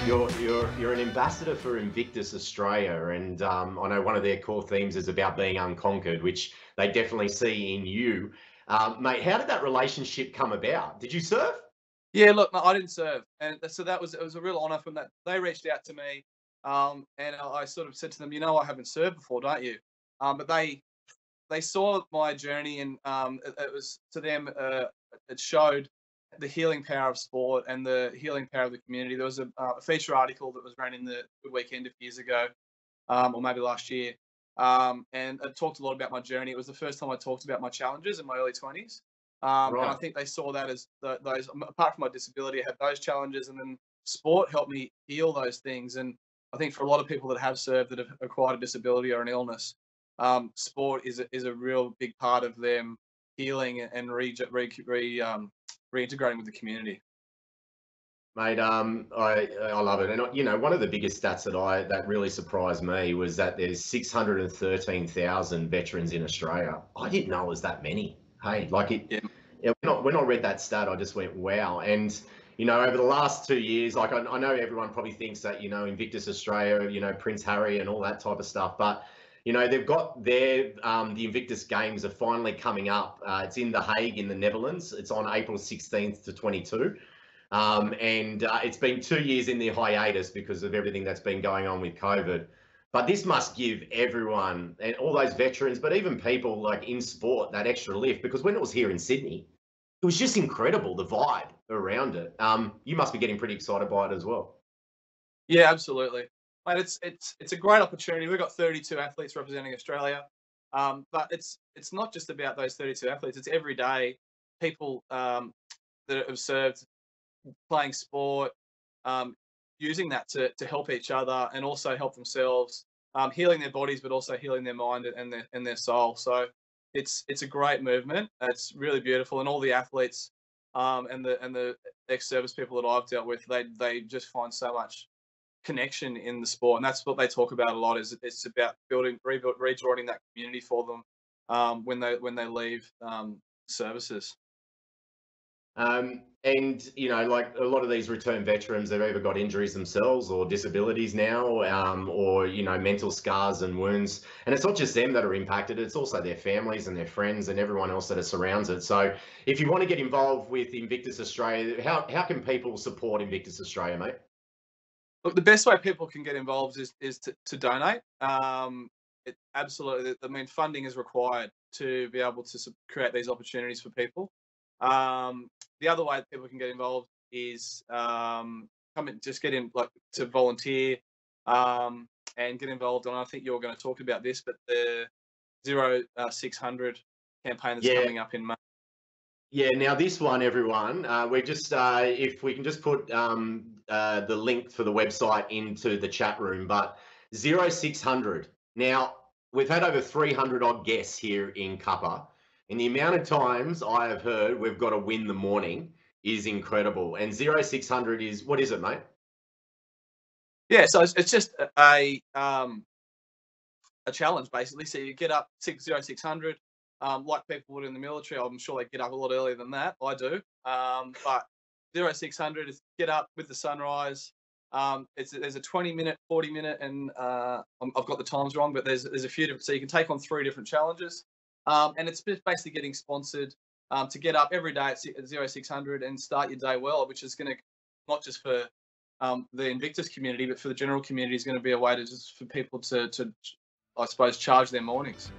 You're an ambassador for Invictus Australia, and I know one of their core themes is about being unconquered, which they definitely see in you, mate. How did that relationship come about? Did you surf? Yeah, look, no, I didn't serve, and so it was a real honour from that. They reached out to me, and I sort of said to them, you know, I haven't served before, don't you? But they saw my journey, and it was to them. It showed the healing power of sport and the healing power of the community. There was a feature article that was ran in the Weekend a few years ago, or maybe last year, and it talked a lot about my journey. It was the first time I talked about my challenges in my early 20s. And I Right. think they saw that as those, apart from my disability, I had those challenges, and then sport helped me heal those things. And I think for a lot of people that have served that have acquired a disability or an illness, sport is a real big part of them healing and reintegrating with the community. Mate, I love it, and one of the biggest stats that really surprised me was that there's 613,000 veterans in Australia. I didn't know it was that many. Hey, like it. Yeah, Yeah, when I read that stat, I just went, wow. And, over the last 2 years, like I know everyone probably thinks that, Invictus Australia, Prince Harry and all that type of stuff. But, they've got the Invictus Games are finally coming up. It's in The Hague in the Netherlands. It's on April 16th to 22. And it's been 2 years in the hiatus because of everything that's been going on with COVID. But this must give everyone and all those veterans, but even people like in sport, that extra lift. Because when it was here in Sydney, it was just incredible, the vibe around it. You must be getting pretty excited by it as well. yeah, absolutely. Mate, it's a great opportunity. We've got 32 athletes representing Australia, but it's not just about those 32 athletes. It's every day people that have served playing sport, um, using that to help each other and also help themselves, healing their bodies, but also healing their mind and their soul. So it's a great movement. It's really beautiful, and all the athletes and the ex-service people that I've dealt with, they just find so much connection in the sport, and that's what they talk about a lot. Is it's about rejoining that community for them when they leave services. And like a lot of these return veterans, they've either got injuries themselves or disabilities now, or mental scars and wounds. And it's not just them that are impacted; it's also their families and their friends and everyone else that surrounds it. So, if you want to get involved with Invictus Australia, how can people support Invictus Australia, mate? Look, the best way people can get involved is to donate. Absolutely, I mean, funding is required to be able to create these opportunities for people. The other way that people can get involved is just get in, like, to volunteer, and get involved. And I think you're going to talk about this, but the 0600 campaign that's Yeah, coming up in May. yeah. Now this one, everyone, we're just if we can just put the link for the website into the chat room, but 0600. Now we've had over 300 odd guests here in Cuppa, and the amount of times I have heard we've got to win the morning is incredible. And 0600 is what is it, mate? Yeah, so it's just a challenge basically. So you get up 60600, like people would in the military. I'm sure they get up a lot earlier than that. I do, but 0600 is get up with the sunrise. There's a 20-minute, 40-minute, and I've got the times wrong, but there's a few different. So you can take on 3 different challenges, and it's just basically getting sponsored to get up every day at 0600 and start your day well, which is going to, not just for the Invictus community, but for the general community, is going to be a way to just for people to I suppose charge their mornings.